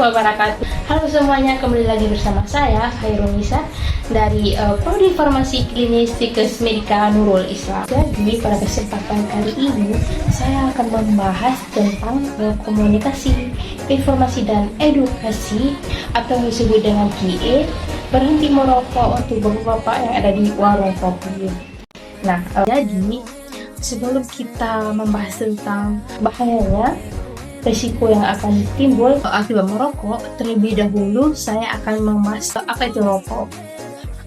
wabarakatuh. Halo semuanya, kembali lagi bersama saya Khairul Nisa dari Prodi Farmasi Klinis Fikes Medika Nurul Islam. Jadi pada kesempatan kali ini saya akan membahas tentang komunikasi, informasi dan edukasi atau disebut dengan QA, berhenti merokok untuk bapak-bapak yang ada di warung kopi. Nah, jadi sebelum kita membahas tentang bahayanya, resiko yang akan timbul akibat merokok, terlebih dahulu saya akan membahas apa itu rokok.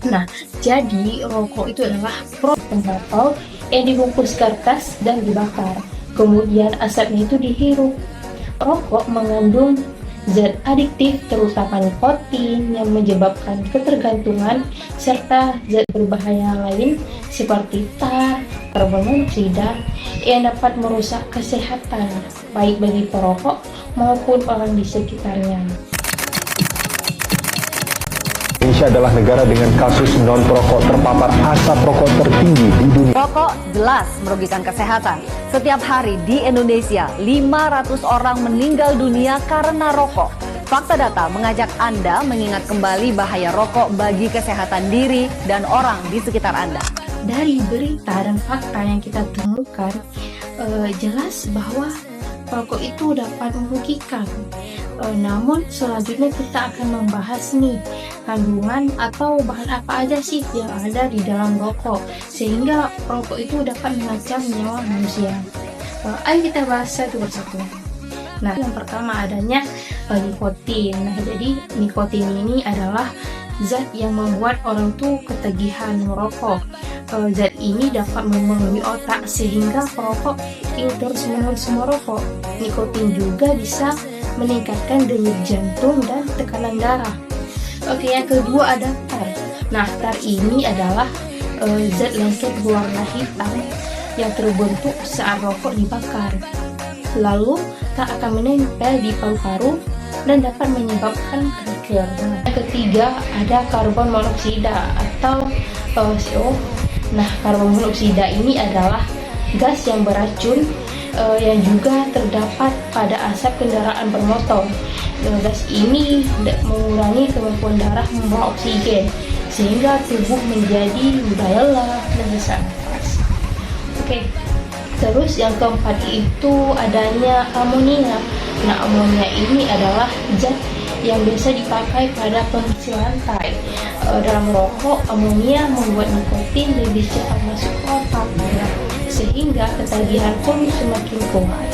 Nah, jadi rokok itu adalah produk tembakau yang dibungkus kertas dan dibakar. Kemudian asapnya itu dihirup. Rokok mengandung zat adiktif terutama nikotin yang menyebabkan ketergantungan serta zat berbahaya lain seperti tar, karbon monoksida yang dapat merusak kesehatan baik bagi perokok maupun orang di sekitarnya. Indonesia adalah negara dengan kasus non-perokok terpapar asap rokok tertinggi di dunia. Rokok jelas merugikan kesehatan. Setiap hari di Indonesia, 500 orang meninggal dunia karena rokok. Fakta data mengajak Anda mengingat kembali bahaya rokok bagi kesehatan diri dan orang di sekitar Anda. Dari berita dan fakta yang kita temukan, jelas bahwa rokok itu dapat merugikan. Namun selanjutnya kita akan membahas nih kandungan atau bahan apa aja sih yang ada di dalam rokok sehingga rokok itu dapat mengancam nyawa manusia. Ayo kita bahas satu persatu. Nah, yang pertama adanya nikotin. Nah, jadi nikotin ini adalah zat yang membuat orang tuh ketagihan merokok. Zat ini dapat memenuhi otak sehingga perokok ingin terus-menerus merokok. Nikotin juga bisa meningkatkan denyut jantung dan tekanan darah. Oke, yang kedua ada tar. Nah, tar ini adalah zat lengket berwarna hitam yang terbentuk saat rokok dibakar. Lalu tar akan menempel di paru-paru dan dapat menyebabkan kanker. Yang ketiga ada karbon monoksida atau CO. Nah, karbon monoksida ini adalah gas yang beracun yang juga terdapat pada asap kendaraan bermotor. Gas ini mengurangi kemampuan darah membawa oksigen sehingga tubuh menjadi mudah lelah dan sesak nafas. Oke. Terus yang keempat itu adanya amonia. Nah, amonia ini adalah zat yang biasa dipakai pada pembersih lantai. Dalam rokok, amonia membuat nikotin lebih cepat masuk ke otak, sehingga ketagihan pun semakin kuat.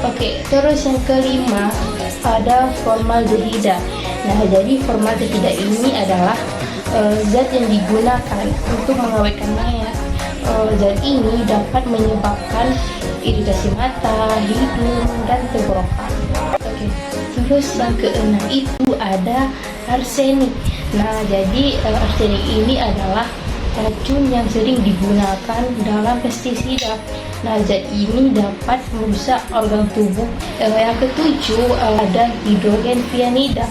Oke, terus yang kelima ada formaldehida. Nah, jadi formaldehida ini adalah zat yang digunakan untuk mengawetkan mayat. Zat ini dapat menyebabkan iritasi mata, hidung, dan tenggorokan. Oke, terus yang keenam itu ada arsenik. Nah, jadi arsenik ini adalah racun yang sering digunakan dalam pestisida. Nah, zat ini dapat merusak organ tubuh. Yang ketujuh ada hidrogen cyanida.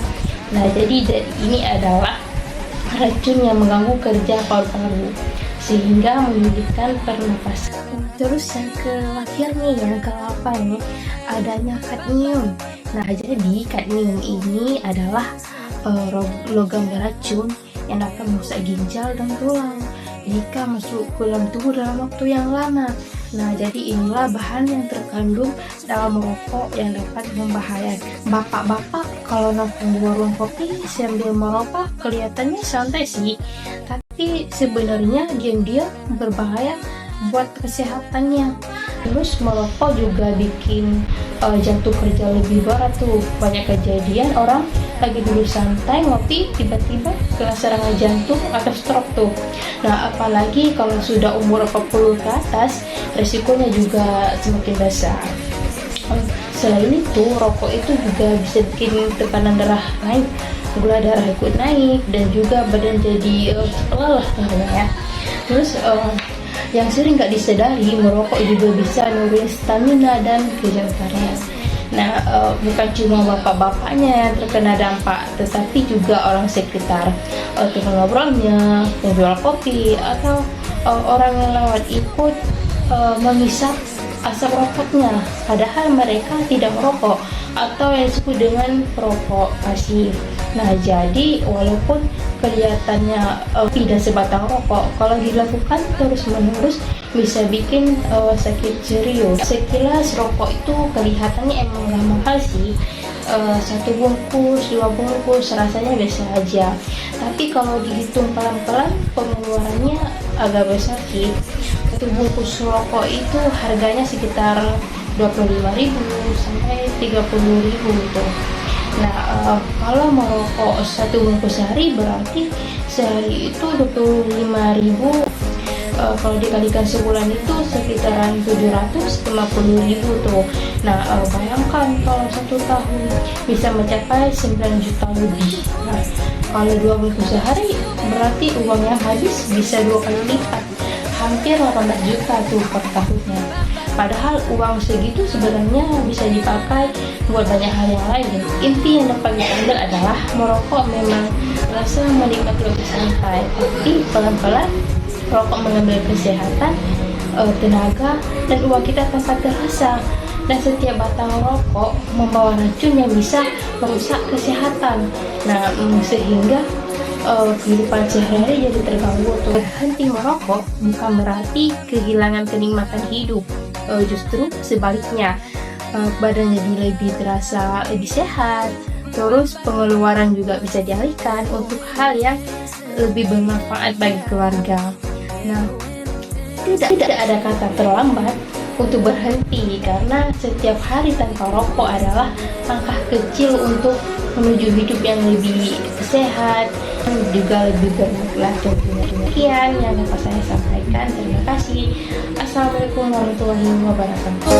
Nah, jadi zat ini adalah racun yang mengganggu kerja paru-paru sehingga menyulitkan pernapasan. Terus yang terakhir nih, yang ke-8 nih, adanya kadmium. Nah, jadi kadmium ini adalah logam beracun yang dapat merusak ginjal dan tulang jika masuk ke dalam tubuh dalam waktu yang lama. Nah, jadi inilah bahan yang terkandung dalam rokok yang dapat membahayakan. Bapak-bapak kalau nongkrong di warung kopi sambil merokok kelihatannya santai sih, tapi sebenarnya diam-diam berbahaya buat kesehatannya. Terus merokok juga bikin jantung kerja lebih berat tuh. Banyak kejadian orang lagi dulu santai ngopi tiba-tiba kena serangan jantung atau stroke tuh. Nah, apalagi kalau sudah umur 40 ke atas, resikonya juga semakin besar. Selain itu, rokok itu juga bisa bikin tekanan darah naik, gula darah ikut naik, dan juga badan jadi lelah ya. Terus yang sering nggak disadari, merokok juga bisa nurunin stamina dan kejempatannya. Nah, bukan cuma bapak-bapaknya yang terkena dampak, tetapi juga orang sekitar, teman ngobrolnya, penjual kopi, atau orang yang lewat ikut mengisap asap rokoknya, padahal mereka tidak merokok atau yang disebut dengan perokok pasif. Nah, jadi walaupun kelihatannya tidak sebatang rokok, kalau dilakukan terus-menerus bisa bikin sakit serius. Sekilas rokok itu kelihatannya emang gak mahal sih. 1 bungkus, 2 bungkus rasanya biasa aja. Tapi kalau dihitung pelan-pelan pengeluarannya agak besar sih. 1 bungkus rokok itu harganya sekitar 25.000 sampai 30.000 gitu. Nah, kalau merokok 1 bungkus sehari berarti sehari itu 25.000. Kalau dikalikan sebulan itu sekitaran 750.000 tuh. Nah, bayangkan kalau 1 tahun bisa mencapai 9 juta lebih. Nah, kalau 2 bungkus sehari berarti uangnya habis bisa 2 kali lipat, hampir 18 juta tuh per tahunnya. Padahal uang segitu sebenarnya bisa dipakai buat banyak hal yang lain. Inti yang dapat diambil adalah merokok memang rasa menikmati lebih santai, tapi pelan-pelan rokok mengambil kesehatan, tenaga, dan uang kita tanpa terasa. Dan setiap batang rokok membawa racun yang bisa merusak kesehatan. Nah, sehingga kehidupan sehari-hari jadi terganggu tuh. Berhenti merokok bukan berarti kehilangan kenikmatan hidup. Justru sebaliknya, badan jadi lebih terasa lebih sehat. Terus pengeluaran juga bisa dialihkan untuk hal yang lebih bermanfaat bagi keluarga. Nah, tidak ada kata terlambat untuk berhenti, karena setiap hari tanpa rokok adalah langkah kecil untuk menuju hidup yang lebih sehat dan juga lebih bermakna. Demikian yang dapat saya sampaikan. Terima kasih. Assalamualaikum warahmatullahi wabarakatuh.